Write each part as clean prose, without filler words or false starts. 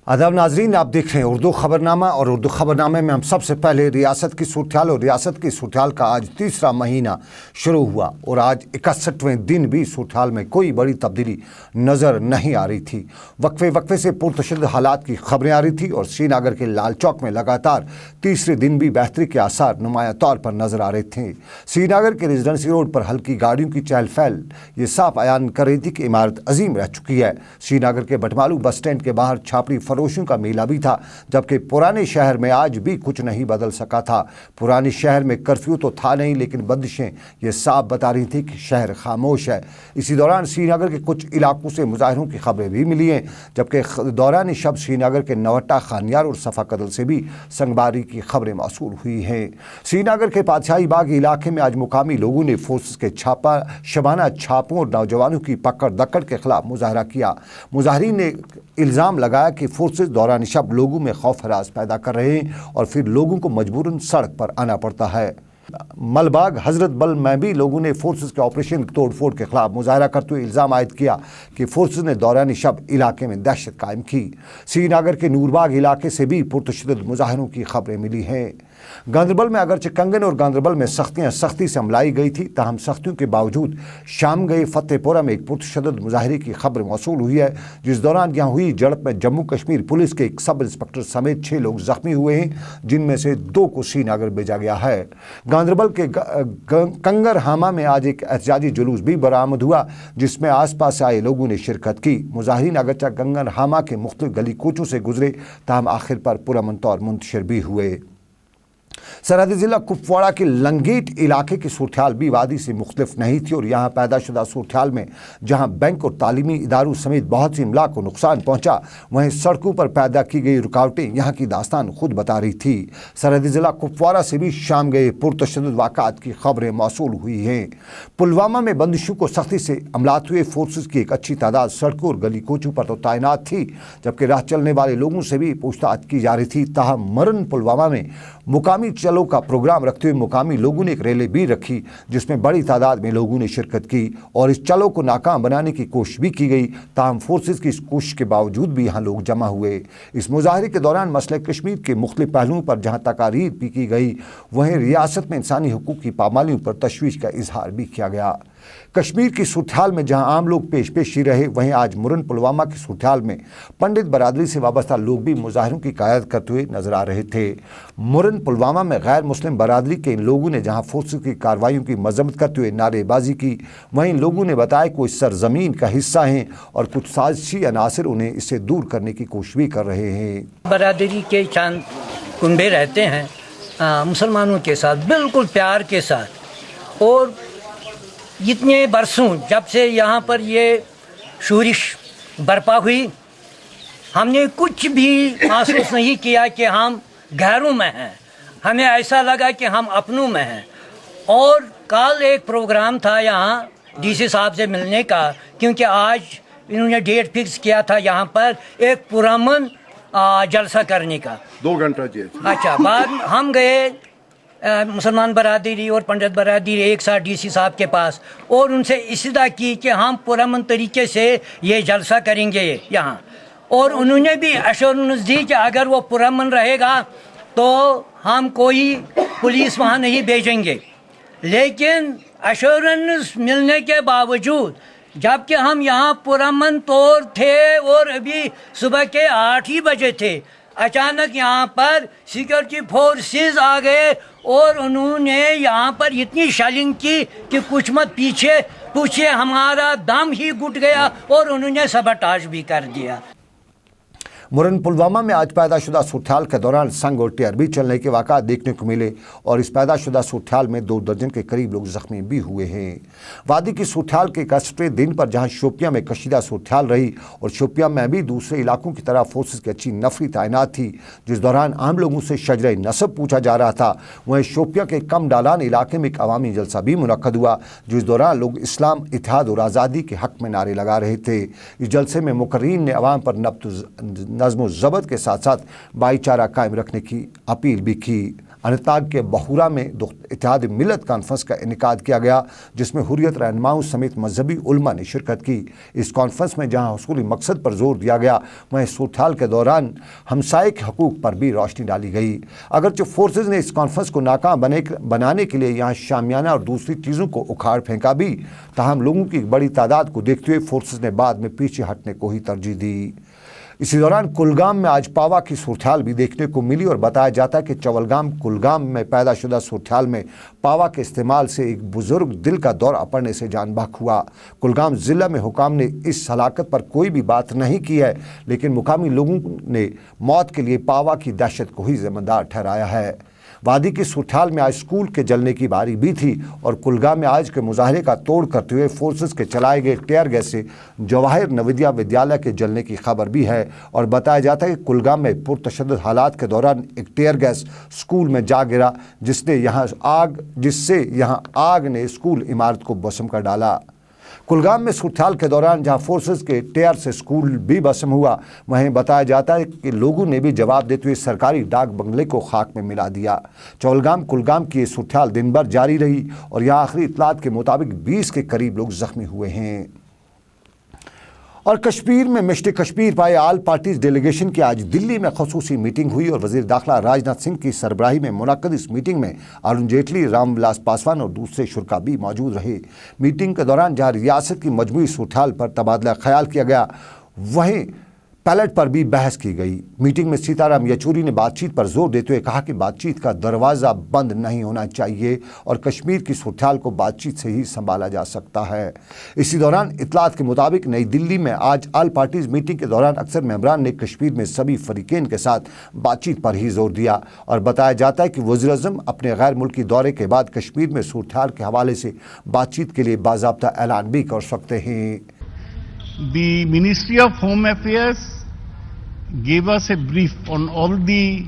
आदाब नाजरीन, आप देख रहे हैं उर्दू खबरनामा और उर्दू खबरनामे में हम सबसे पहले रियासत की सूरत-ए-हाल और रियासत की सूरत-ए-हाल का आज तीसरा महीना शुरू हुआ और आज 61वें दिन भी सूरत-ए-हाल में कोई बड़ी तब्दीली नज़र नहीं आ रही थी। वक्फे वक्फे से पुरतशद्दुद हालात की खबरें आ रही थी और श्रीनगर के लाल चौक में लगातार तीसरे दिन भी बेहतरी के आसार नुमाया तौर पर नजर आ रहे थे। श्रीनगर के रेजिडेंसी रोड पर हल्की गाड़ियों की चहल पहल ये साफ बयान कर रही थी कि इमारत अजीम रह चुकी है। श्रीनगर के बटमालू बस स्टैंड के बाहर छापड़ी फरोशियों का मेला भी था, जबकि पुराने शहर में आज भी कुछ नहीं बदल सका था। पुराने शहर में कर्फ्यू तो था नहीं, लेकिन बंदिशें ये साफ बता रही थी कि शहर खामोश है। इसी दौरान श्रीनगर के कुछ इलाकों से मुजाहिरों की खबरें भी मिली हैं, जबकि दौरान शब श्रीनगर के नवट्टा, खानियार और सफा कदल से भी संगबारी की खबरें मौसूल हुई हैं। श्रीनगर के पातशाही बाग इलाके में आज मुकामी लोगों ने फोर्सेस के शबाना छापों और नौजवानों की पकड़ दकड़ के खिलाफ मुजाहरा किया। मुजाहिरीन ने इल्ज़ाम लगाया कि फोर्सेस दौरान शब लोगों में खौफ हरास पैदा कर रहे हैं और फिर लोगों को मजबूरन सड़क पर आना पड़ता है। मलबाग हजरत बल में भी लोगों ने फोर्सेस के ऑपरेशन तोड़फोड़ के खिलाफ मुजाहरा करते हुए इल्ज़ाम आयद किया कि फोर्सेस ने दौरान शब इलाके में दहशत कायम की। श्रीनगर के नूरबाग इलाके से भी पुरतशद्दुद मुजाहरों की खबरें मिली हैं। गांदरबल में अगरचे कंगन और गांदरबल में सख्तियाँ सख्ती से अमलाई गई थी, ताहम सख्तियों के बावजूद शाम गए फतेहपुरा में एक पुरतशद्दुद मुजाहरे की खबर मौसूल हुई है, जिस दौरान यहाँ हुई झड़प में जम्मू कश्मीर पुलिस के एक सब इंस्पेक्टर समेत 6 लोग जख्मी हुए हैं, जिनमें से 2 को श्रीनगर भेजा गया है। गांदरबल के कंगर हामा में आज एक एहतजाजी जुलूस भी बरामद हुआ, जिसमें आसपास से आए लोगों ने शिरकत की। मुजाहिरीन अगरचा कंगर हामा के मुख्तलिफ गली कूचों से गुजरे, ताहम आखिर पर पुरअमन तौर मुंतशिर भी हुए। सरहदी ज़िला कुपवाड़ा के लंगेट इलाके की सूरत-ए-हाल भी वादी से मुख्तलिफ नहीं थी और यहाँ पैदाशुदा सूरत-ए-हाल में जहाँ बैंक और तालीमी इदारों समेत बहुत सी इमला को नुकसान पहुँचा, वहीं सड़कों पर पैदा की गई रुकावटें यहाँ की दास्तान खुद बता रही थी। सरहदी ज़िला कुपवाड़ा से भी शाम गए पुरतशद्दुद वाक़ात की खबरें मौसूल हुई हैं। पुलवामा में बंदिशों को सख्ती से अमलात हुए फोर्सेस की एक अच्छी तादाद सड़कों और गली कोचों पर तो तैनात थी, जबकि राह चलने वाले लोगों से भी पूछताछ की जा रही थी। ताहम मरन पुलवामा में मुकामी चलो का प्रोग्राम रखते हुए मुकामी लोगों ने एक रैली भी रखी, जिसमें बड़ी तादाद में लोगों ने शिरकत की और इस चलो को नाकाम बनाने की कोशिश भी की गई। ताहम फोर्सेस की इस कोशिश के बावजूद भी यहाँ लोग जमा हुए। इस मुजाहरे के दौरान मसले कश्मीर के मुख्तलिफ पहलुओं पर जहाँ तकारीर भी की गई, वहीं रियासत में इंसानी हुकूक की पामालियों पर तशवीश का इजहार भी किया गया। कश्मीर की सूरत-ए-हाल में जहां आम लोग पेश रहे, वहीं आज मुरन पुलवामा की सूरत-ए-हाल में पंडित बरादरी से वाबस्ता लोग भी मुजाहिरों की क़यादत करते हुए नजर आ रहे थे। मुरन पुलवामा में गैर मुस्लिम बरादरी के इन लोगों ने जहां फोर्सेस की कार्रवाइयों की मजम्मत करते हुए नारेबाजी की, वहीं लोगों ने बताया कि वो इस सरजमीन का हिस्सा हैं और कुछ साजिशी अनासर उन्हें इससे दूर करने की कोशिश भी कर रहे हैं। बरादरी के चंद कुंबे रहते हैं मुसलमानों के साथ, बिल्कुल प्यार के साथ, और इतने बरसों जब से यहाँ पर ये शूरिश बर्पा हुई, हमने कुछ भी महसूस नहीं किया कि हम गैरों में हैं। हमें ऐसा लगा कि हम अपनों में हैं। और कल एक प्रोग्राम था यहाँ डीसी साहब से मिलने का, क्योंकि आज इन्होंने डेट फिक्स किया था यहाँ पर एक पुरअमन जलसा करने का 2 घंटा जी। अच्छा, बाद हम गए मुसलमान बरादरी और पंडित बरादरी एक साथ डीसी साहब के पास और उनसे इस्तदा की कि हम पुरअमन तरीके से ये जलसा करेंगे यहाँ, और उन्होंने भी एश्योरेंस दी कि अगर वो पुरअमन रहेगा तो हम कोई पुलिस वहाँ नहीं भेजेंगे। लेकिन एश्योरेंस मिलने के बावजूद, जबकि हम यहाँ पुरअमन तौर थे और अभी सुबह के 8 ही बजे थे, अचानक यहाँ पर सिक्योरिटी फोर्सेस आ गए और उन्होंने यहाँ पर इतनी शेलिंग की कि कुछ मत पीछे पूछे, हमारा दम ही घुट गया और उन्होंने सबटाज भी कर दिया। मुरन पुलवामा में आज पैदाशुदा सूरत-ए-हाल के दौरान संग और टेयर भी चलने के वाक़ात देखने को मिले और इस पैदाशुदा सूरत-ए-हाल में 2 दर्जन के करीब लोग जख्मी भी हुए हैं। वादी की सूरत-ए-हाल के 61वें दिन पर जहां शोपियां में कशीदा सूरत-ए-हाल रही और शोपियां में भी दूसरे इलाकों की तरह फोर्सेस की अच्छी नफरी तैनात थी, जिस दौरान आम लोगों से शजरे नसब पूछा जा रहा था, वहीं शोपियां के कम डालान इलाके में एक अवामी जलसा भी मुनक्कद हुआ, जिस दौरान लोग इस्लाम, इत्तेहाद और आज़ादी के हक़ में नारे लगा रहे थे। इस जलसे में मुकर्रीन ने अवाम पर नज़्म ज़बत के साथ साथ भाईचारा कायम रखने की अपील भी की। अनंतनाग के बहुरा में इत्तेहाद मिलत कॉन्फ्रेंस का इनेकाद किया गया, जिसमें हुर्रियत रहनुमाओं समेत मजहबी उलमा ने शिरकत की। इस कॉन्फ्रेंस में जहां हसूली मकसद पर जोर दिया गया, वहीं सूरत के दौरान हमसाये के हकूक़ पर भी रोशनी डाली गई। अगरचे फोर्सेज ने इस कॉन्फ्रेंस को नाकाम बनाने के लिए यहाँ शामियाना और दूसरी चीज़ों को उखाड़ फेंका भी, ताहम लोगों की बड़ी तादाद को देखते हुए फोर्सेज ने बाद में पीछे हटने को ही तरजीह दी। इसी दौरान कुलगाम में आज पावा की सूरत भी देखने को मिली और बताया जाता है कि चवलगाम कुलगाम में पैदा शुदा सूरत में पावा के इस्तेमाल से एक बुजुर्ग दिल का दौरा पड़ने से जान बहक हुआ। कुलगाम ज़िला में हुकाम ने इस हलाकत पर कोई भी बात नहीं की है, लेकिन मुकामी लोगों ने मौत के लिए पावा की दहशत को ही जिम्मेदार ठहराया है। वादी की सूरत में आज स्कूल के जलने की बारी भी थी और कुलगाम में आज के मुजाहरे का तोड़ करते हुए फोर्सेस के चलाए गए टेयर गैस से जवाहिर नवोदया विद्यालय के जलने की खबर भी है और बताया जाता है कि कुलगाम में पुरतशद्दुद हालात के दौरान एक टेयर गैस स्कूल में जा गिरा, जिससे यहाँ आग ने स्कूल इमारत को भस्म कर डाला। कुलगाम में सूरत के दौरान जहां फोर्सेस के टेयर से स्कूल भी भस्म हुआ, वहीं बताया जाता है कि लोगों ने भी जवाब देते हुए सरकारी डाक बंगले को खाक में मिला दिया। चवलगाम कुलगाम की ये सूरत दिन भर जारी रही और यहाँ आखिरी इतलात के मुताबिक 20 के करीब लोग जख्मी हुए हैं। और कश्मीर में मिश्त कश्मीर पाए आल पार्टीज डेलीगेशन की आज दिल्ली में खसूसी मीटिंग हुई और वज़ीर दाखिला राजनाथ सिंह की सरबराही में मुनक्कद इस मीटिंग में अरुण जेटली, रामविलास पासवान और दूसरे शुरा भी मौजूद रहे। मीटिंग के दौरान जहां रियासत की मजमूई सूरत पर तबादला ख्याल किया गया, वहीं पैलेट पर भी बहस की गई। मीटिंग में सीताराम येचूरी ने बातचीत पर जोर देते हुए कहा कि बातचीत का दरवाज़ा बंद नहीं होना चाहिए और कश्मीर की सूरत को बातचीत से ही संभाला जा सकता है। इसी दौरान इतलात के मुताबिक नई दिल्ली में आज आल पार्टीज मीटिंग के दौरान अक्सर मेंबरान ने कश्मीर में सभी फरीकेन के साथ बातचीत पर ही जोर दिया और बताया जाता है कि वज़ीर-ए-आज़म अपने गैर मुल्की दौरे के बाद कश्मीर में सूरत के हवाले से बातचीत के लिए बाज़ाब्ता ऐलान भी कर सकते हैं। The Ministry of Home Affairs gave us a brief on all the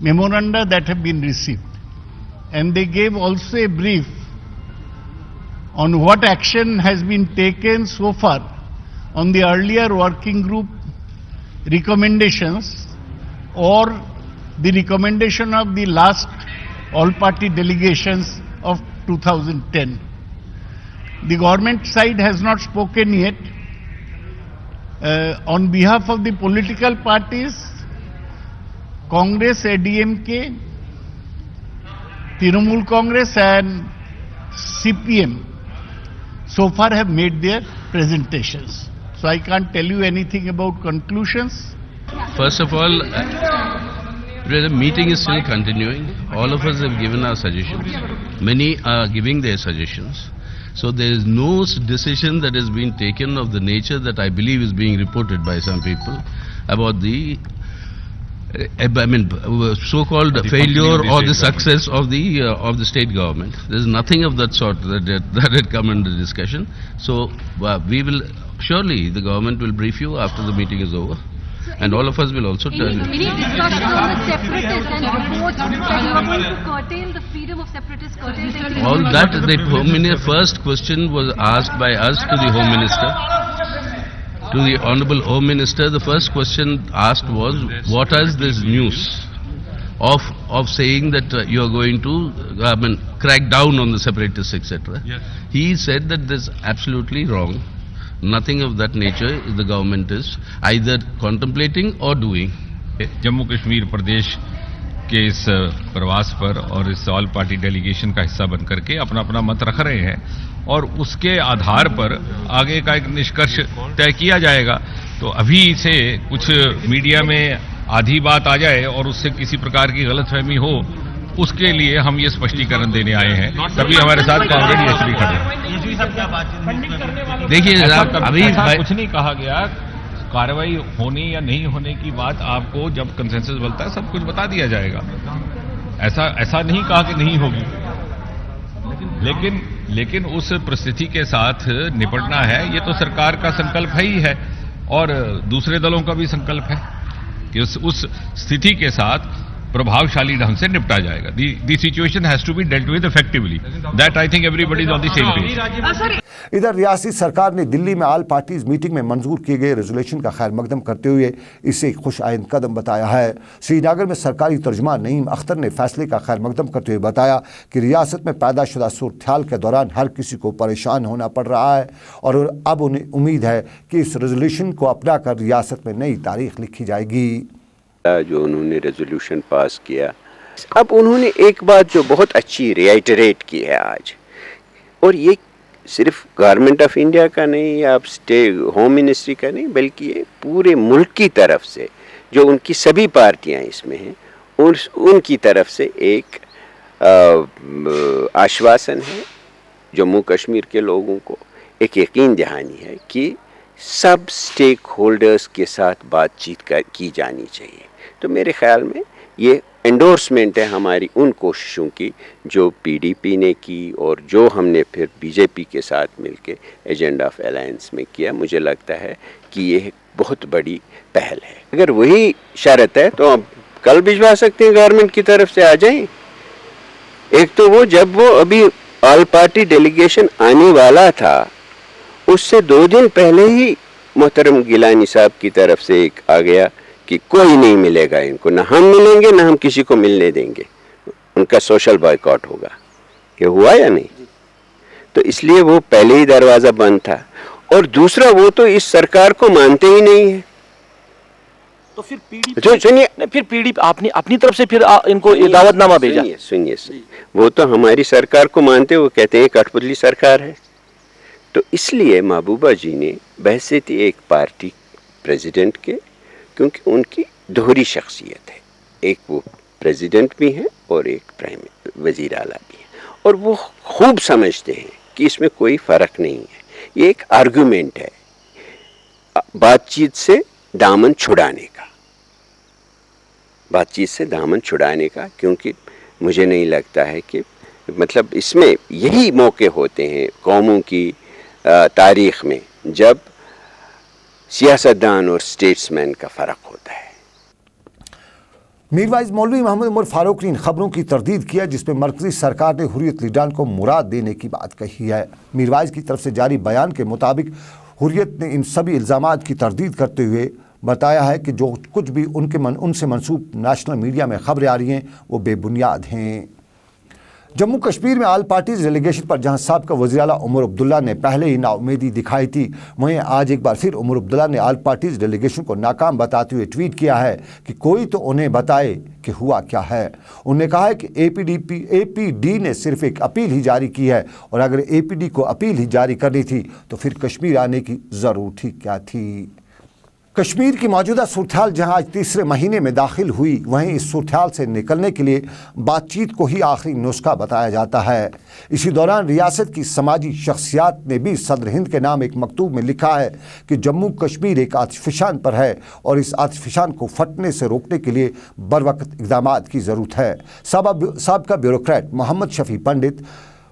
memoranda that have been received, and they gave also a brief on what action has been taken so far on the earlier working group recommendations or the recommendation of the last all-party delegations of 2010. The government side has not spoken yet. On behalf of the political parties, Congress, ADMK, Trinamool Congress and CPM so far have made their presentations. So I can't tell you anything about conclusions. First of all, the meeting is still continuing. All of us have given our suggestions. Many are giving their suggestions. So there is no decision that has been taken of the nature that I believe is being reported by some people about the so-called failure or the success of the state government. There is nothing of that sort that had come under discussion. So we will surely, the government will brief you after the meeting is over. And all of us will also tell you. Any discussion on the separatists and reports that you are going to curtail the freedom of separatists, curtail All that, the Home Minister, first question was asked by us to the Home Minister. To the Honorable Home Minister, the first question asked was, what is this news of saying that you are going to crack down on the separatists, etc. Yes. He said that this is absolutely wrong. Nothing of that nature the government is either contemplating or doing. Jammu Kashmir प्रदेश के इस प्रवास पर और इस all party delegation का हिस्सा बनकर के अपना अपना मत रख रहे हैं और उसके आधार पर आगे का एक निष्कर्ष तय किया जाएगा। तो अभी से कुछ मीडिया में आधी बात आ जाए और उससे किसी प्रकार की गलतफहमी हो, उसके लिए हम ये स्पष्टीकरण देने आए हैं। तभी हमारे साथ कांग्रेस एसपी खड़े हैं। देखिए अभी कुछ नहीं कहा गया, कार्रवाई होने या नहीं होने की बात आपको जब कंसेंसस बनता है सब कुछ बता दिया जाएगा। ऐसा नहीं कहा कि नहीं होगी, लेकिन उस परिस्थिति के साथ निपटना है, ये तो सरकार का संकल्प है ही है और दूसरे दलों का भी संकल्प है कि उस स्थिति के साथ प्रभावशाली ढंग से निपटा जाएगा. The situation has to be dealt with effectively. That I think everybody is on the same page. इधर रियासती सरकार ने दिल्ली में ऑल पार्टीज मीटिंग में मंजूर किए गए रेजोल्यूशन का खैर मकदम करते हुए इसे एक खुश आइंद कदम बताया है. श्रीनगर में सरकारी तर्जुमान नईम अख्तर ने फैसले का खैर मकदम करते हुए बताया कि रियासत में पैदा शुदा सूरत-ए-हाल के दौरान हर किसी को परेशान होना पड़ रहा है और अब उन्हें उम्मीद है कि इस रेजोल्यूशन को अपना कर रियासत में नई तारीख लिखी जाएगी. जो उन्होंने रेजोल्यूशन पास किया, अब उन्होंने एक बात जो बहुत अच्छी रिआइटरेट की है आज, और ये सिर्फ गवर्नमेंट ऑफ इंडिया का नहीं या स्टेट होम मिनिस्ट्री का नहीं, बल्कि ये पूरे मुल्क की तरफ से जो उनकी सभी पार्टियां इसमें हैं उनकी तरफ से एक आश्वासन है जम्मू कश्मीर के लोगों को, एक यकीन दहानी है कि सब स्टेक होल्डर्स के साथ बातचीत की जानी चाहिए. तो मेरे ख्याल में ये एंडोर्समेंट है हमारी उन कोशिशों की जो पीडीपी ने की और जो हमने फिर बीजेपी के साथ मिलके एजेंडा ऑफ अलायंस में किया. मुझे लगता है कि ये बहुत बड़ी पहल है. अगर वही शर्त है तो अब कल भिजवा सकते हैं, गवर्नमेंट की तरफ से आ जाएं. एक तो वो जब वो अभी ऑल पार्टी डेलीगेशन आने वाला था उससे 2 दिन पहले ही मोहतरम गिलानी साहब की तरफ से एक आ गया कि कोई नहीं मिलेगा इनको, ना हम मिलेंगे ना हम किसी को मिलने देंगे, उनका सोशल बॉयकॉट होगा. ये हुआ या नहीं? तो इसलिए वो पहले ही दरवाज़ा बंद था. और दूसरा वो तो इस सरकार को मानते ही नहीं है. तो फिर पीडीपी आपने अपनी तरफ से फिर इनको दावतनामा भेजा. सुनिए, वो तो हमारी सरकार को मानते, वो कहते हैं कठपुतली सरकार है. तो इसलिए महबूबा जी ने बहसीत एक पार्टी प्रेसिडेंट के, क्योंकि उनकी दोहरी शख्सियत है, एक वो प्रेसिडेंट भी हैं और एक प्राइम वजीर आला भी हैं, और वो खूब समझते हैं कि इसमें कोई फ़र्क नहीं है. ये एक आर्गुमेंट है बातचीत से दामन छुड़ाने का, क्योंकि मुझे नहीं लगता है कि मतलब इसमें यही मौके होते हैं कौमों की तारीख़ में जब सियासतदान और स्टेट्समैन का फ़र्क होता है. मीरवाइज मौलवी मोहम्मद उमर फारूक ने इन खबरों की तरदीद किया जिसमें मरकजी सरकार ने हुर्रियत लीडरान को मुराद देने की बात कही है. मीरवाइज की तरफ से जारी बयान के मुताबिक हुर्रियत ने इन सभी इल्ज़ामात की तरदीद करते हुए बताया है कि जो कुछ भी उनसे मंसूब नेशनल मीडिया में खबरें आ रही हैं वो बेबुनियाद हैं. जम्मू कश्मीर में ऑल पार्टीज डेलीगेशन पर जहां साबिक़ा वज़ीर आला उमर अब्दुल्ला ने पहले ही नाउमीदी दिखाई थी, वहीं आज एक बार फिर उमर अब्दुल्ला ने ऑल पार्टीज डेलीगेशन को नाकाम बताते हुए ट्वीट किया है कि कोई तो उन्हें बताए कि हुआ क्या है. उन्होंने कहा है कि एपीडी ने सिर्फ एक अपील ही जारी की है और अगर एपीडी को अपील ही जारी करनी थी तो फिर कश्मीर आने की ज़रूरत ही क्या थी. कश्मीर की मौजूदा सूरत-ए-हाल जहाँ आज 3रे महीने में दाखिल हुई, वहीं इस सूरत-ए-हाल से निकलने के लिए बातचीत को ही आखिरी नुस्खा बताया जाता है. इसी दौरान रियासत की समाजी शख्सियात ने भी सदर हिंद के नाम एक मकतूब में लिखा है कि जम्मू कश्मीर एक आतिशफशान पर है और इस आतिशफशान को फटने से रोकने के लिए बरवक्त इक़दामात की ज़रूरत है. साबिक़ा bureaucrat Mohammad Shafi Pandit,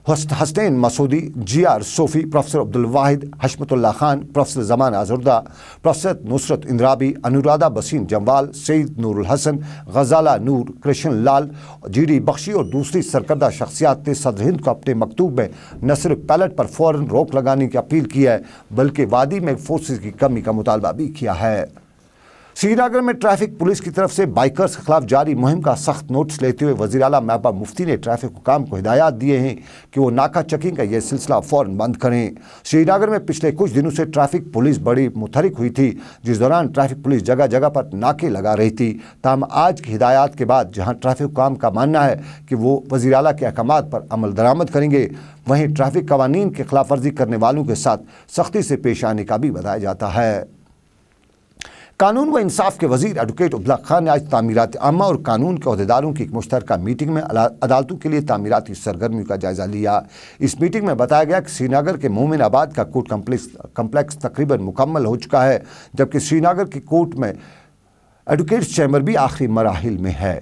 Hasnain Masoodi, GR Sofi, professor Abdul Wahid, Hashmatullah Khan, professor Zaman Azurda, professor Nusrat Andrabi, Anuradha Bhasin Jamwal, Saeed Nurul Hasan, Ghazala नूर, कृष्ण लाल, GD बख्शी और दूसरी सरकर्दा शख्सियात ने सदर हिंद को अपने मकतूब में न सिर्फ पैलेट पर फ़ौरन रोक लगाने की अपील की है बल्कि वादी में फोर्सेस की कमी का मुतालबा भी किया है. श्रीनगर में ट्रैफिक पुलिस की तरफ से बाइकर्स के खिलाफ जारी मुहिम का सख्त नोटिस लेते हुए वज़ीर आला महबूबा मुफ्ती ने ट्रैफिक हुकाम को हिदायत दिए हैं कि वो नाका चेकिंग का यह सिलसिला फ़ौरन बंद करें. श्रीनगर में पिछले कुछ दिनों से ट्रैफिक पुलिस बड़ी मुतहरिक हुई थी, जिस दौरान ट्रैफिक पुलिस जगह जगह पर नाके लगा रही थी. ताहम आज की हिदायत के बाद जहाँ ट्रैफिक हुकाम का मानना है कि वो वज़ीर आला के अहकामात पर अमल दरामद करेंगे, वहीं ट्रैफिक कवानीन की खिलाफ वर्जी करने वालों के साथ सख्ती से पेश आने का भी बताया जाता है. कानून व इंसाफ के वज़ीर एडवोकेट उबला खान ने आज तामीरात आमा और कानून के अहदेदारों की एक मुश्तरका मीटिंग में अदालतों के लिए तामीराती सरगर्मियों का जायज़ा लिया. इस मीटिंग में बताया गया कि श्रीनगर के मोमिनाबाद का कोर्ट कम्प्लेक्स तकरीबन मुकम्मल हो चुका है, जबकि श्रीनगर की कोर्ट में एडवोकेट्स चैम्बर भी आखिरी मराहिल में है.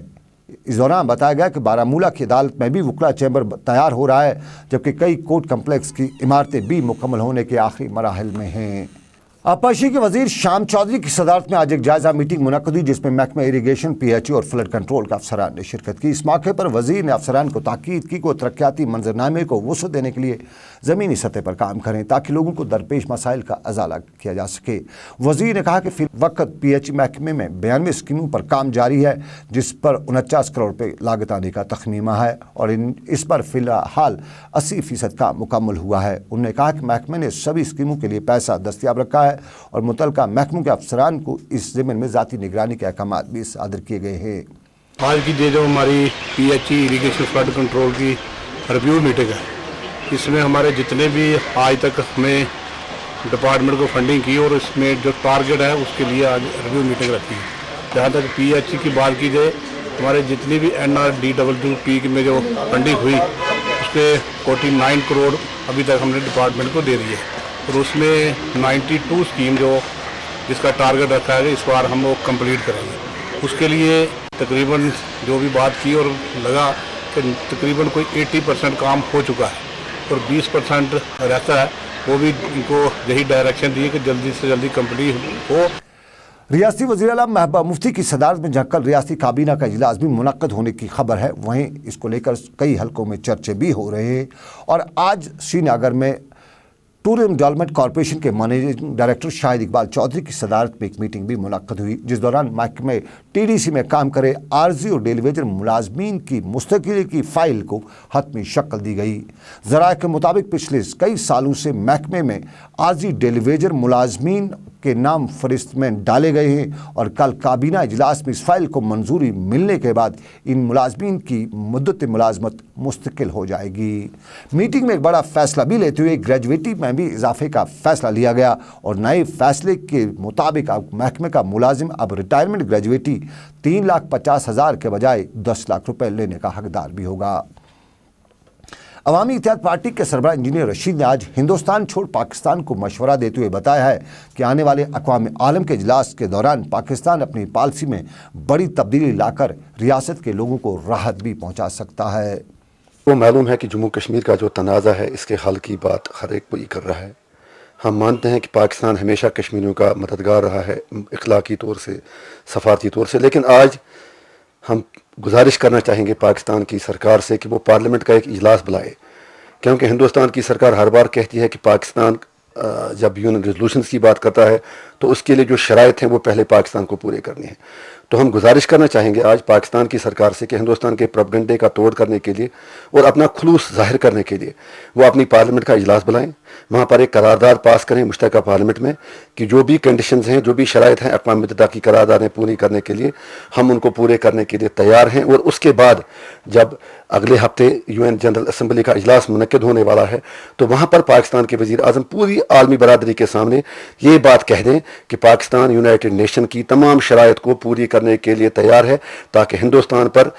इस दौरान बताया गया कि बारामूला की अदालत में भी वकला चैम्बर तैयार हो रहा है, जबकि कई कोर्ट कम्प्लेक्स की इमारतें भी मुकम्मल होने के आखिरी मराहिल में हैं. आपाशी के वजीर शाम चौधरी की सदारत में आज एक जायजा मीटिंग मुनक्कद हुई, जिसमें महकमा इरीगेशन, PHE और फ्लड कंट्रोल के अफसरान ने शिरकत की। इस मौके पर वजीर ने अफसरान को ताकीद की कि वो तरक्याती मंजरनामे को वसअत देने के लिए ज़मीनी सतह पर काम करें ताकि लोगों को दरपेश मसाइल का अजाला किया जा सके। वजीर ने कहा कि फिल वक्त PHE महकमे में 92 स्कीमों पर काम जारी है, जिस पर 49 करोड़ रुपये लागत आने का तखमीमा है और इस पर फिलहाल 80% काम मुकम्मल हुआ है। उन्होंने कहा कि महकमे ने सभी स्कीमों के लिए पैसा दस्तियाब रखा है और मुतलका महकमों के अफसरान को इस ज़मीन में ज़ाती निगरानी के अहकाम भी सादर किए गए हैं। आज की जो हमारी PHE इरीगेशन फ्लड कंट्रोल की रिव्यू मीटिंग है, इसमें हमारे जितने भी आज तक हमें डिपार्टमेंट को फंडिंग की और इसमें जो टारगेट है उसके लिए आज रिव्यू मीटिंग रखी है। जहाँ तक PHE की बात की जाए, हमारे जितनी भी NRDWP में जो फंडिंग हुई उसके 49 करोड़ अभी तक हमने डिपार्टमेंट को दे दी है और उसमें 92 स्कीम जो जिसका टारगेट रखा है इस बार हम वो कंप्लीट करेंगे। उसके लिए तकरीबन जो भी बात की और लगा कि तकरीबन कोई 80% काम हो चुका है और 20% रहता है, वो भी इनको यही डायरेक्शन दी है कि जल्दी से जल्दी कंप्लीट हो। रियासती वज़ीर-ए-आला महबूबा मुफ्ती की सदारत में जहाँ कल रियासती काबीना का इजलास भी मुनक्कद होने की खबर है, वहीं इसको लेकर कई हलकों में चर्चे भी हो रहे हैं। और आज श्रीनगर में टूरिज्म डेवलपमेंट कॉरपोरेशन के मैनेजिंग डायरेक्टर शाहिद इकबाल चौधरी की सदारत में एक मीटिंग भी मुनक्कद हुई, जिस दौरान महकमे TDC में काम करे आर्जी और डेली वेजर मुलाजमीन की मुस्तकिली की फाइल को हतमी शक्ल दी गई। ज़राए के मुताबिक पिछले कई सालों से महकमे में आर्जी डेली वेजर मुलाजमीन के नाम फहरिस्त में डाले गए हैं और कल काबीना इजलास में इस फाइल को मंजूरी मिलने के बाद इन मुलाजमीन की मुद्दत मुलाजमत मुस्तकिल हो जाएगी। मीटिंग में एक बड़ा फैसला भी लेते हुए ग्रेजुएटी में भी इजाफे का फैसला लिया गया और नए फैसले के मुताबिक अब महकमे का मुलाजिम अब रिटायरमेंट ग्रेजुएटी 3,50,000 के बजाय 10 लाख रुपए लेने का हकदार भी होगा। अवामी इत्तेहाद पार्टी के सरबराह इंजीनियर रशीद ने आज हिंदुस्तान छोड़ पाकिस्तान को मशवरा देते हुए बताया है कि आने वाले अक़वाम आलम के इजलास के दौरान पाकिस्तान अपनी पॉलिसी में बड़ी तब्दीली लाकर रियासत के लोगों को राहत भी पहुंचा सकता है। वो मालूम है कि जम्मू कश्मीर का जो तनाज़ा है इसके हल की बात हर एक कोई कर रहा है। हम मानते हैं कि पाकिस्तान हमेशा कश्मीरियों का मददगार रहा है इखलाकी तौर से, सफारती तौर से, लेकिन आज हम गुजारिश करना चाहेंगे पाकिस्तान की सरकार से कि वो पार्लियामेंट का एक इजलास बुलाए, क्योंकि हिंदुस्तान की सरकार हर बार कहती है कि पाकिस्तान जब यूएन रेजोल्यूशंस की बात करता है तो उसके लिए जो शराइत हैं वो पहले पाकिस्तान को पूरे करने हैं। तो हम गुजारिश करना चाहेंगे आज पाकिस्तान की सरकार से कि हिंदुस्तान के प्रोपेगेंडे का तोड़ करने के लिए और अपना खुलूस जाहिर करने के लिए वो अपनी पार्लियामेंट का इजलास बुलाएं, वहाँ पर एक करारदाद पास करें मुश्तरका पार्लियामेंट में कि जो भी कंडीशंस हैं, जो भी शराइत हैं अक़वाम मुत्तहिदा की करारदादें पूरी करने के लिए हम उनको पूरे करने के लिए तैयार हैं। और उसके बाद जब अगले हफ्ते UN जनरल असम्बली का इजलास मुनक्किद होने वाला है तो वहाँ पर पाकिस्तान के वज़ीर आज़म पूरी आलमी बरादरी के सामने ये बात कह दें कि पाकिस्तान यूनाइटेड नेशन की तमाम शराइत को पूरी करने के लिए तैयार है ताकि हिंदुस्तान पर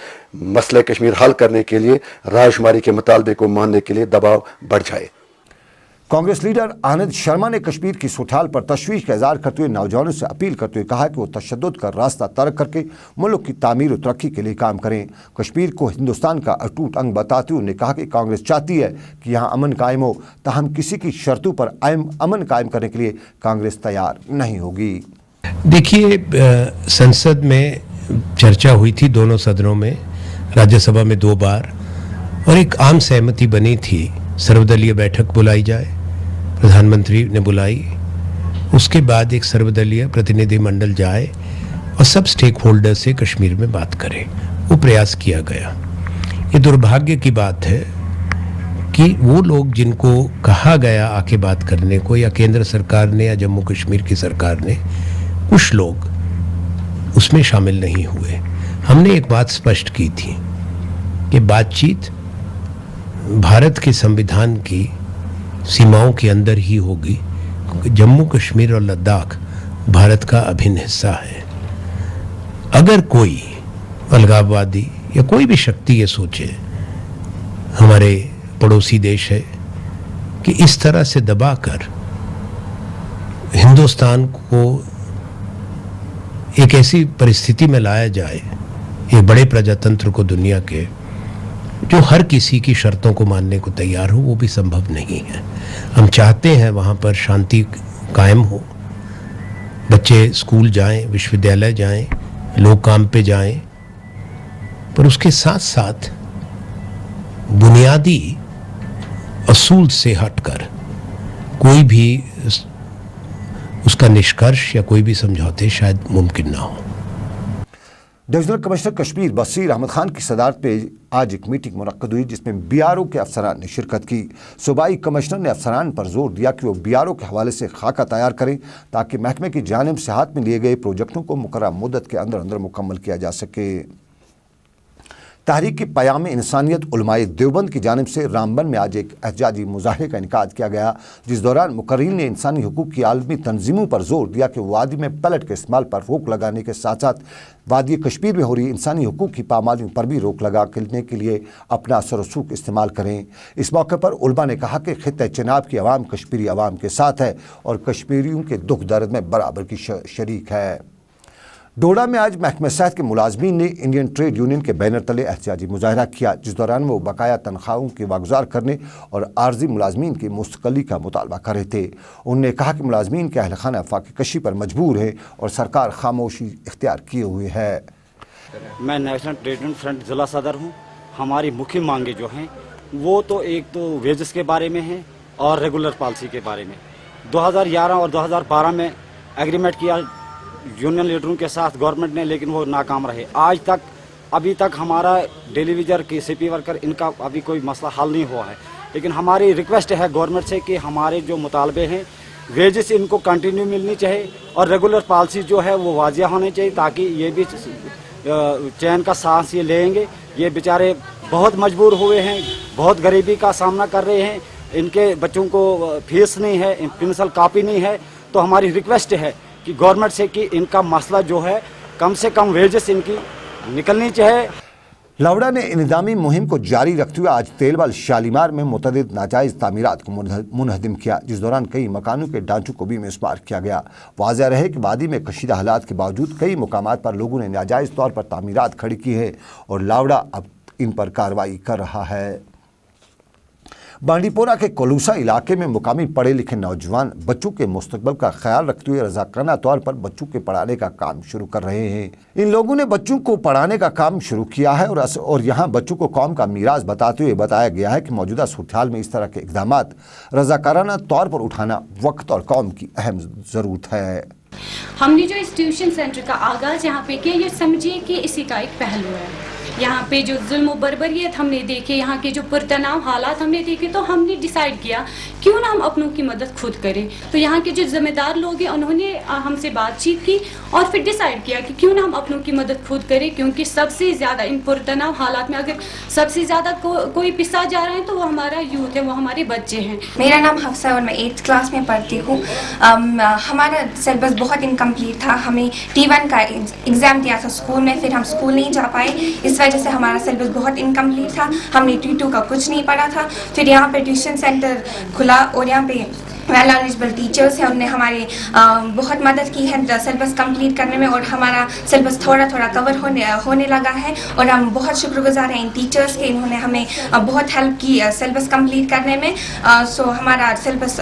मसले कश्मीर हल करने के लिए रायशुमारी के मुतालबे को मानने के लिए दबाव बढ़ जाए। कांग्रेस लीडर आनंद शर्मा ने कश्मीर की सूरत पर तशवीश का इज़हार करते हुए नौजवानों से अपील करते हुए कहा कि वो तशद्दुद का रास्ता तर्क करके मुल्क की तामीर और तरक्की के लिए काम करें। कश्मीर को हिंदुस्तान का अटूट अंग बताते हुए उन्होंने कहा कि कांग्रेस चाहती है कि यहाँ अमन कायम हो, ताहम किसी की शर्तों पर अमन कायम करने के लिए कांग्रेस तैयार नहीं होगी। देखिए, संसद में चर्चा हुई थी दोनों सदनों में, राज्यसभा में 2 बार, और एक आम सहमति बनी थी सर्वदलीय बैठक बुलाई जाए, प्रधानमंत्री ने बुलाई, उसके बाद एक सर्वदलीय प्रतिनिधिमंडल जाए और सब स्टेक होल्डर से कश्मीर में बात करें। वो प्रयास किया गया। ये दुर्भाग्य की बात है कि वो लोग जिनको कहा गया आके बात करने को, या केंद्र सरकार ने या जम्मू कश्मीर की सरकार ने, कुछ लोग उसमें शामिल नहीं हुए। हमने एक बात स्पष्ट की थी कि बातचीत भारत के संविधान की सीमाओं के अंदर ही होगी, क्योंकि जम्मू कश्मीर और लद्दाख भारत का अभिन्न हिस्सा है। अगर कोई अलगाववादी या कोई भी शक्ति ये सोचे, हमारे पड़ोसी देश है, कि इस तरह से दबाकर हिंदुस्तान को एक ऐसी परिस्थिति में लाया जाए, एक बड़े प्रजातंत्र को दुनिया के, जो हर किसी की शर्तों को मानने को तैयार हो, वो भी संभव नहीं है। हम चाहते हैं वहाँ पर शांति कायम हो, बच्चे स्कूल जाएं, विश्वविद्यालय जाएं, लोग काम पे जाएं, पर उसके साथ साथ बुनियादी असूल से हटकर कोई भी उसका निष्कर्ष या कोई भी समझौते शायद मुमकिन ना हो। डिविजनल कमिश्नर कश्मीर बसीर अहमद खान की सदारत में आज एक मीटिंग मुनक्कद हुई जिसमें बीआरओ के अफसरान ने शिरकत की। सूबाई कमिश्नर ने अफसरान पर जोर दिया कि वो बीआरओ के हवाले से खाका तैयार करें ताकि महकमे की जानिब से हाथ में लिए गए प्रोजेक्टों को मुकर्रर मुद्दत के अंदर अंदर मुकम्मल किया जा सके। तहरीक क़याम इंसानियत उलमाए देवबंद की जानिब से रामबन में आज एक एहतजाजी मुजाहरे का इनेकाद किया गया, जिस दौरान मुकर्रीन ने इंसानी हुकूक की आलमी तंजीमों पर जोर दिया कि वादी में पैलेट के इस्तेमाल पर रोक लगाने के साथ साथ वादी कश्मीर में हो रही इंसानी हुकूक की पामालियों पर भी रोक लगाने के लिए अपना असर रसूख इस्तेमाल करें। इस मौके पर उलमा ने कहा कि खित्ते चिनाब की आवाम कश्मीरी आवाम के साथ है और कश्मीरियों के दुख दर्द में बराबर की शरीक है। डोडा में आज महकमे सेहत के मुलाजमीन ने इंडियन ट्रेड यूनियन के बैनर तले एहतजाजी मुजाहरा किया, जिस दौरान वो बकाया तनख्वाहों की वागुजार करने और आर्जी मुलाजमीन की मुस्तकली का मुतालबा कर रहे थे। उन्होंने कहा कि मुलाजमीन के अहल खाना फाकी कशी पर मजबूर है और सरकार खामोशी इख्तियार किए हुए है। मैं नेशनल ट्रेड यूनियन फ्रंट जिला सदर हूँ। हमारी मुख्य मांगे जो हैं वो तो एक तो वेजेस के बारे में है और रेगुलर पॉलिसी के बारे में। 2011 और 2012 में एग्रीमेंट किया यूनियन लीडरों के साथ गवर्नमेंट ने, लेकिन वो नाकाम रहे। आज तक अभी तक हमारा डेली वेजर के सीपी वर्कर इनका अभी कोई मसला हल नहीं हुआ है। लेकिन हमारी रिक्वेस्ट है गवर्नमेंट से कि हमारे जो मुतालबे हैं वेजेस इनको कंटिन्यू मिलनी चाहिए और रेगुलर पॉलिसी जो है वो वाजिया होनी चाहिए ताकि ये भी चैन का सांस ये लेंगे। ये बेचारे बहुत मजबूर हुए हैं, बहुत गरीबी का सामना कर रहे हैं, इनके बच्चों को फीस नहीं है, प्रिंसिपल कॉपी नहीं है। तो हमारी रिक्वेस्ट है कि गवर्नमेंट से कि इनका मसला जो है कम से कम वेजेस इनकी निकलनी चाहिए। लावड़ा ने इंतजामी मुहिम को जारी रखते हुए आज तेलबल शालीमार में मुतअद्दिद नाजायज़ तामीरात को मुनहदिम किया, जिस दौरान कई मकानों के ढांचों को भी मिसमार किया गया। वाज़ेह रहे कि वादी में कशीदा हालात के बावजूद कई मुकामात पर लोगों ने नाजायज़ तौर पर तामीरात खड़ी की है और लावड़ा अब इन पर कार्रवाई कर रहा है। बांडीपोरा के कोलूसा इलाके में मुकामी पढ़े लिखे नौजवान बच्चों के मुस्तकबल का ख्याल रखते हुए रज़ाकाना तौर पर बच्चों के पढ़ाने का काम शुरू कर रहे हैं। इन लोगों ने बच्चों को पढ़ाने का काम शुरू किया है और यहाँ बच्चों को कौम का मीरास बताते हुए बताया गया है कि मौजूदा सूरत में इस तरह के इक़दामात रज़ाकाराना तौर पर उठाना वक्त और कौम की अहम ज़रूरत है। हमने जो इस ट्यूशन सेंटर का आगाज़ यहाँ पे किया, ये समझिए कि इसी का एक पहलू है। यहाँ पे जो जुल्म व बर्बरियत हमने देखे, यहाँ के जो पुरतनाव हालात हमने देखे, तो हमने डिसाइड किया क्यों ना हम अपनों की मदद खुद करें। तो यहाँ के जो जिम्मेदार लोग हैं उन्होंने हमसे बातचीत की और फिर डिसाइड किया कि क्यों ना हम अपनों की मदद खुद करें, क्योंकि सबसे ज़्यादा इन पुरतनाव हालात में अगर सबसे ज़्यादा कोई पिसा जा रहा है तो वो हमारा यूथ है, वो हमारे बच्चे हैं। मेरा नाम हफ्सा है और मैं 8th क्लास में पढ़ती हूँ। हमारा सिलेबस बहुत इनकम्प्लीट था। हमें T1 का एग्ज़ाम दिया था स्कूल में, फिर हम स्कूल नहीं जा पाए। इस वजह से हमारा सिलेबस बहुत इनकम्प्लीट था। हमने T2 का कुछ नहीं पढ़ा था। फिर यहाँ पे ट्यूशन सेंटर खुला और यहाँ पे वेल नॉलेजेबल टीचर्स हैं, उन्होंने हमारी बहुत मदद की है सिलेबस कंप्लीट करने में और हमारा सिलेबस थोड़ा थोड़ा कवर होने लगा है और हम बहुत शुक्रगुजार हैं इन टीचर्स के। इन्होंने हमें बहुत हेल्प की सिलेबस कंप्लीट करने में। सो हमारा सिलेबस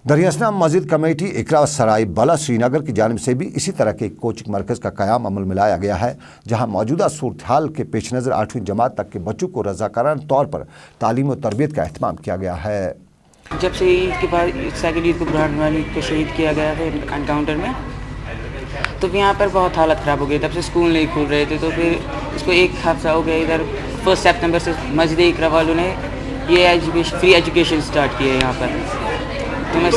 दरियासना मस्जिद कमेटी इकरा सराय बला श्रीनगर की जानिब से भी इसी तरह के कोचिंग मरकज़ का क़याम अमल में लाया गया है, जहाँ मौजूदा सूरत हाल के पेश नज़र 8वीं जमात तक के बच्चों को रज़ाकाराना तौर पर तालीम और तरबियत का अहतमाम किया गया है। जब से ईद के बाद सेकंड ईद को बुरहान वाली को शहीद किया गया था एनकाउंटर में, तो यहाँ पर बहुत हालत ख़राब हो गई। तब से स्कूल नहीं खुल रहे थे, तो फिर इसको एक हफ्ता हो गया। इधर 1 सितंबर से मस्जिद इकरा वालों ने ये फ्री एजुकेशन स्टार्ट किया है यहाँ पर। तो मैं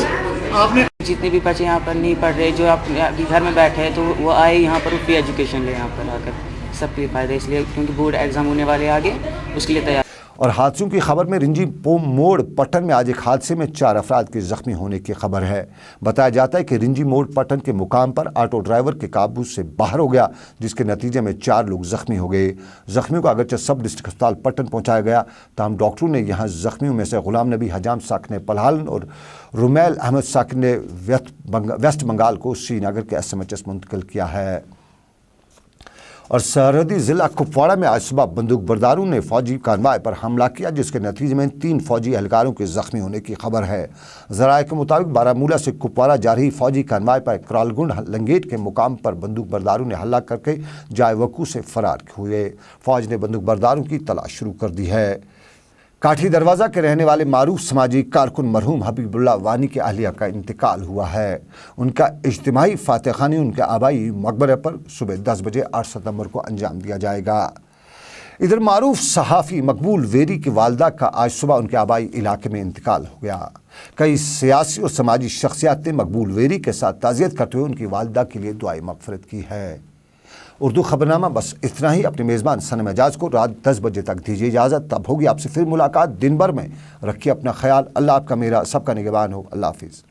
आपने जितने भी बच्चे यहाँ पर नहीं पढ़ रहे, जो अभी घर में बैठे हैं, तो वो आए यहाँ पर फ्री एजुकेशन ले यहाँ पर आकर। सबके फ़ायदा इसलिए क्योंकि बोर्ड एग्ज़ाम होने वाले आगे, उसके लिए तैयार। और हादसों की खबर में रिंजी पोम मोड़ पट्टन में आज एक हादसे में 4 अफराद के ज़ख्मी होने की खबर है। बताया जाता है कि रिंजी मोड़ पट्टन के मुकाम पर ऑटो ड्राइवर के काबू से बाहर हो गया, जिसके नतीजे में 4 लोग ज़ख्मी हो गए। ज़ख्मियों को अगरचे सब डिस्ट्रिक्ट अस्पताल पट्टन पहुंचाया गया, ताहम डॉक्टरों ने यहाँ ज़ख्मियों में से गुलाम नबी हजाम साकिन पलहालन और रुमैल अहमद साकिन वेस्ट बंगाल को श्रीनगर के SMHS मुंतकिल किया है। और सरहदी ज़िला कुपवाड़ा में आज सुबह बंदूक बरदारों ने फौजी कानवाई पर हमला किया, जिसके नतीजे में 3 फौजी एहलकारों के जख्मी होने की खबर है। ज़राए के मुताबिक बारामूला से कुपवाड़ा जा रही फौजी कानवाई पर क्रॉलगुंड लंगेट के मुकाम पर बंदूक बरदारों ने हमला करके जाए वकू से फरार हुए। फौज ने बंदूक बरदारों की तलाश शुरू कर दी है। काठी दरवाज़ा के रहने वाले मारूफ समाजी कारकुन मरहूम हबीबुल्लाह वानी के अहलिया का इंतकाल हुआ है। उनका इज्तिमाई फातह खानी उनके आबाई मकबरे पर सुबह 10 बजे 8 सितंबर को अंजाम दिया जाएगा। इधर मारूफ सहाफ़ी मकबूल वेरी की वालदा का आज सुबह उनके आबाई इलाके में इंतकाल हो गया। कई सियासी और समाजी शख्सियात ने मकबूल वेरी के साथ ताज़ियत करते हुए उनकी वालदा के लिए दुआई मग़फ़िरत की है। उर्दू खबरनामा बस इतना ही। अपने मेज़बान सनम एजाज को रात 10 बजे तक दीजिए इजाज़त। तब होगी आपसे फिर मुलाकात दिन भर में। रखिए अपना ख्याल। अल्लाह आपका मेरा सबका निगहबान हो। अल्लाह हाफ़िज़।